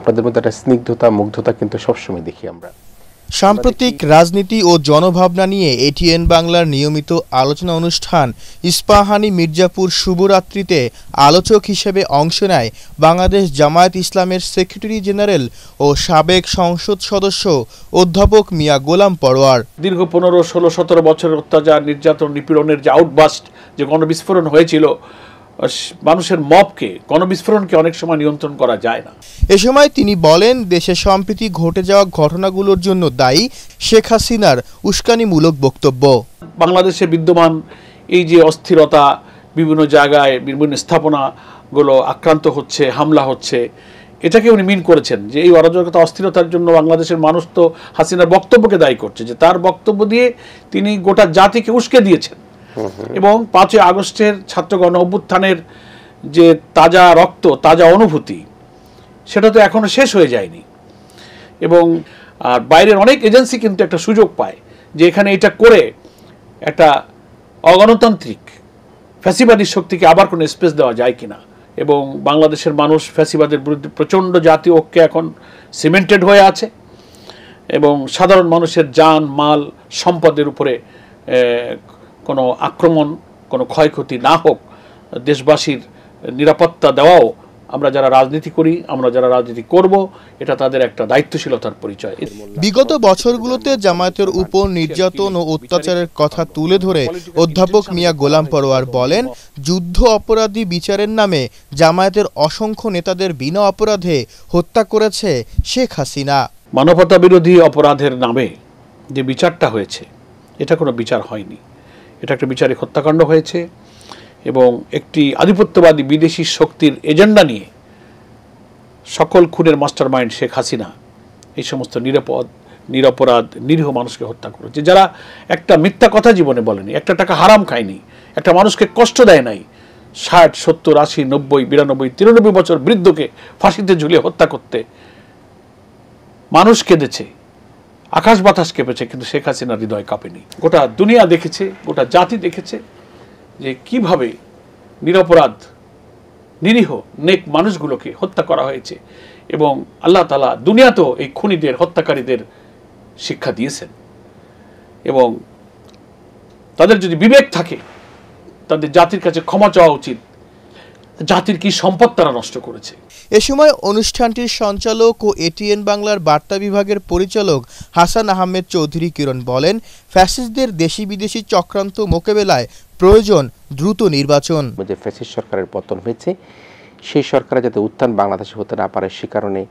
আপনাদের মধ্যে একটা স্নিগ্ধতা মুগ্ধতা কিন্তু সবসময় দেখি আমরা। সাম্প্রতিক রাজনীতি ও জনভাবনা নিয়ে এটিএন বাংলার নিয়মিত আলোচনা অনুষ্ঠান ইস্পাহানী মির্জাপুর শুভরাত্রিতে আলোচক হিসেবে অংশ নেয় বাংলাদেশ জামায়াত ইসলামের সেক্রেটারি জেনারেল ও সাবেক সংসদ সদস্য অধ্যাপক মিয়া গোলাম পরোয়ার। দীর্ঘ 15, 16, 17 বছরের অত্যাচার, নির্যাতন, নিপীড়নের যে আউটবাস্ট, যে গণবিস্ফোরণ হয়েছিল, মানুষের মবকে, গণবিস্ফোরণকে অনেক সময় নিয়ন্ত্রণ করা যায় না। এ সময় তিনি বলেন, দেশে সম্প্রতি ঘটে যাওয়া ঘটনাগুলোর জন্য দায়ী শেখ হাসিনার উস্কানিমূলক বক্তব্য। বাংলাদেশে বিদ্যমান এই যে অস্থিরতা, বিভিন্ন জায়গায় বিভিন্ন স্থাপনাগুলো আক্রান্ত হচ্ছে, হামলা হচ্ছে, এটাকে উনি মিন করেছেন যে এই অরাজকতা, অস্থিরতার জন্য বাংলাদেশের মানুষ তো হাসিনার বক্তব্যকে দায়ী করছে, যে তার বক্তব্য দিয়ে তিনি গোটা জাতিকে উস্কে দিয়েছেন। এবং 5 আগস্টের ছাত্র গণ অভ্যুত্থানের যে তাজা রক্ত, তাজা অনুভূতি, সেটা তো এখনো শেষ হয়ে যায়নি। এবং আর বাইরের অনেক এজেন্সি কিন্তু একটা সুযোগ পায় যে এখানে এটা করে একটা অগণতান্ত্রিক ফ্যাসিবাদী শক্তিকে আবার কোনো স্পেস দেওয়া যায় কিনা। এবং বাংলাদেশের মানুষ ফ্যাসিবাদের বিরুদ্ধে প্রচণ্ড জাতীয় ঐক্যে এখন সিমেন্টেড হয়ে আছে এবং সাধারণ মানুষের জান মাল সম্পদের উপরে কোনো আক্রমণ, কোনো ক্ষয়ক্ষতি না হোক, দেশবাসীর নিরাপত্তা দেওয়াও আমরা যারা রাজনীতি করি, আমরা যারা রাজনীতি করব, এটা তাদের একটা দায়িত্বশীলতার পরিচয়। বিগত বছরগুলোতে জামায়াতের উপর নির্যাতন ও অত্যাচারের কথা তুলে ধরে অধ্যাপক মিয়া গোলাম পরোয়ার বলেন, যুদ্ধ অপরাধী বিচারের নামে জামায়াতের অসংখ্য নেতাদের বিনা অপরাধে হত্যা করেছে শেখ হাসিনা। মানবতা বিরোধী অপরাধের নামে যে বিচারটা হয়েছে, এটা কোনো বিচার হয়নি, এটা একটা বিচারিক হত্যাকাণ্ড হয়েছে। এবং একটি আধিপত্যবাদী বিদেশি শক্তির এজেন্ডা নিয়ে সকল খুনের মাস্টার মাইন্ড শেখ হাসিনা এই সমস্ত নিরপরাধ নিরীহ মানুষকে হত্যা করেছে, যারা একটা মিথ্যা কথা জীবনে বলেনি, একটা টাকা হারাম খায়নি, একটা মানুষকে কষ্ট দেয় নাই। 60, 70, 80, 90, 92, 93 বছর বৃদ্ধকে ফাঁসিতে ঝুলিয়ে হত্যা করতে মানুষ কেঁদেছে, আকাশ বাতাস কেঁপেছে, কিন্তু শেখ হাসিনার হৃদয় কাঁপেনি। গোটা দুনিয়া দেখেছে, গোটা জাতি দেখেছে যে কিভাবে নিরপরাধ নিরীহ নেক মানুষগুলোকে হত্যা করা হয়েছে। এবং আল্লাহ তাআলা দুনিয়াতেও এই খুনিদের, হত্যাকারীদের শিক্ষা দিয়েছেন। এবং তাদের যদি বিবেক থাকে, তাদের জাতির কাছে ক্ষমা চাওয়া উচিত, জাতির কি সম্পদ তারা নষ্ট করেছে। এ সময় অনুষ্ঠানটির সঞ্চালক ও এটিএন বাংলার বার্তা বিভাগের পরিচালক হাসান আহমেদ চৌধুরী কিরণ বলেন, ফ্যাসিস্টদের দেশি বিদেশি চক্রান্ত মোকাবেলায় প্রয়োজন দ্রুত নির্বাচন। যে ফ্যাসিস্ট সরকারের পতন হয়েছে, সেই সরকারে যাতে উত্থান বাংলাদেশে হতে না পারে, সে কারণে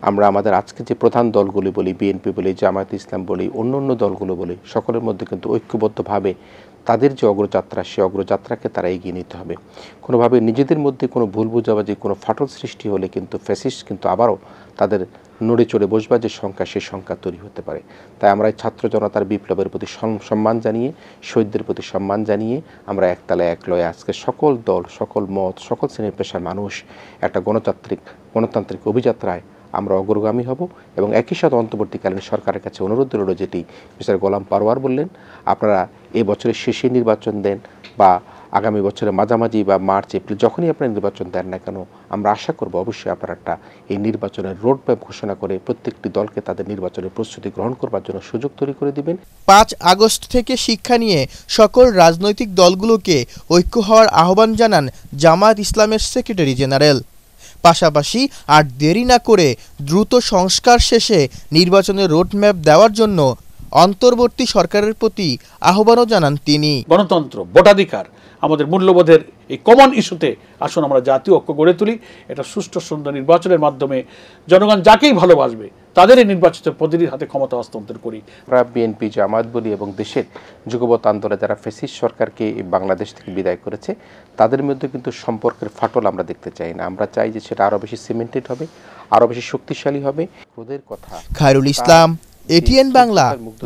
আমরা আমাদের আজকে যে প্রধান দলগুলি বলি, বিএনপি বলি, জামায়াত ইসলাম বলি, অন্য দলগুলো বলি, সকলের মধ্যে কিন্তু ঐক্যবদ্ধভাবে তাদের যে অগ্রযাত্রা, সেই অগ্রযাত্রাকে তারা এগিয়ে নিতে হবে। কোনোভাবে নিজেদের মধ্যে কোনো ভুল বোঝাবুঝি, কোনো ফাটল সৃষ্টি হলে কিন্তু ফ্যাসিস্ট কিন্তু আবারও তাদের নড়ে চড়ে বসবার যে সংখ্যা, সেই সংখ্যা তৈরি হতে পারে। তাই আমরা এই ছাত্র জনতার বিপ্লবের প্রতি সম্মান জানিয়ে, শহীদদের প্রতি সম্মান জানিয়ে আমরা একতালে এক লয়ে আজকে সকল দল, সকল মত, সকল শ্রেণীর পেশার মানুষ একটা গণতান্ত্রিক অভিযাত্রায় আমরা অগ্রগামী হব। এবং একই সাথে অন্তর্বর্তীকালীন সরকারের কাছে অনুরোধ রইল, যেটি মিস্টার গোলাম পরোয়ার বললেন, আপনারা এই বছরের শেষে নির্বাচন দেন বা আগামী বছরের মাঝামাঝি বা মার্চ এপ্রিল যখনই আপনারা নির্বাচন দেন না কেন, আমরা আশা করব অবশ্যই আপনারা একটা এই নির্বাচনের রোডম্যাপ ঘোষণা করে প্রত্যেকটি দলকে তাদের নির্বাচনের প্রস্তুতি গ্রহণ করবার জন্য সুযোগ তৈরি করে দিবেন। 5 আগস্ট থেকে শিক্ষা নিয়ে সকল রাজনৈতিক দলগুলোকে ঐক্য হওয়ার আহ্বান জানান জামায়াত ইসলামের সেক্রেটারি জেনারেল। পাশাপাশি আর দেরি না করে দ্রুত সংস্কার শেষে নির্বাচনের রোডম্যাপ দেওয়ার জন্য অন্তর্বর্তী সরকারের প্রতি আহ্বানও জানান তিনি। গণতন্ত্র, ভোটাধিকার, আমাদের মূল্যবোধের এই কমন ইস্যুতে আসুন আমরা জাতীয় ঐক্য গড়ে তুলি। এটা সুষ্ঠু সুন্দর নির্বাচনের মাধ্যমে জনগণ যাকেই ভালোবাসবে তাদের এই নির্বাচিত প্রতিনিধির হাতে ক্ষমতা হস্তান্তর করি। আমরা বিএনপি, জামায়াত বলি এবং দেশের যুগপৎ আন্দোলনে যারা ফ্যাসিস্ট সরকারকে বাংলাদেশ থেকে বিদায় করেছে, তাদের মধ্যে কিন্তু সম্পর্কের ফাটল আমরা দেখতে চাই না। আমরা চাই যে সেটা আরও বেশি সিমেন্টেড হবে, আরও বেশি শক্তিশালী হবে। ওদের কথা খায়রুল ইসলাম, এটিএন বাংলা,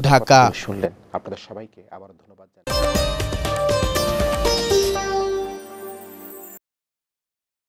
ঢাকা। শুনলেন। আপনাদের সবাইকে আবার ধন্যবাদ জানাই।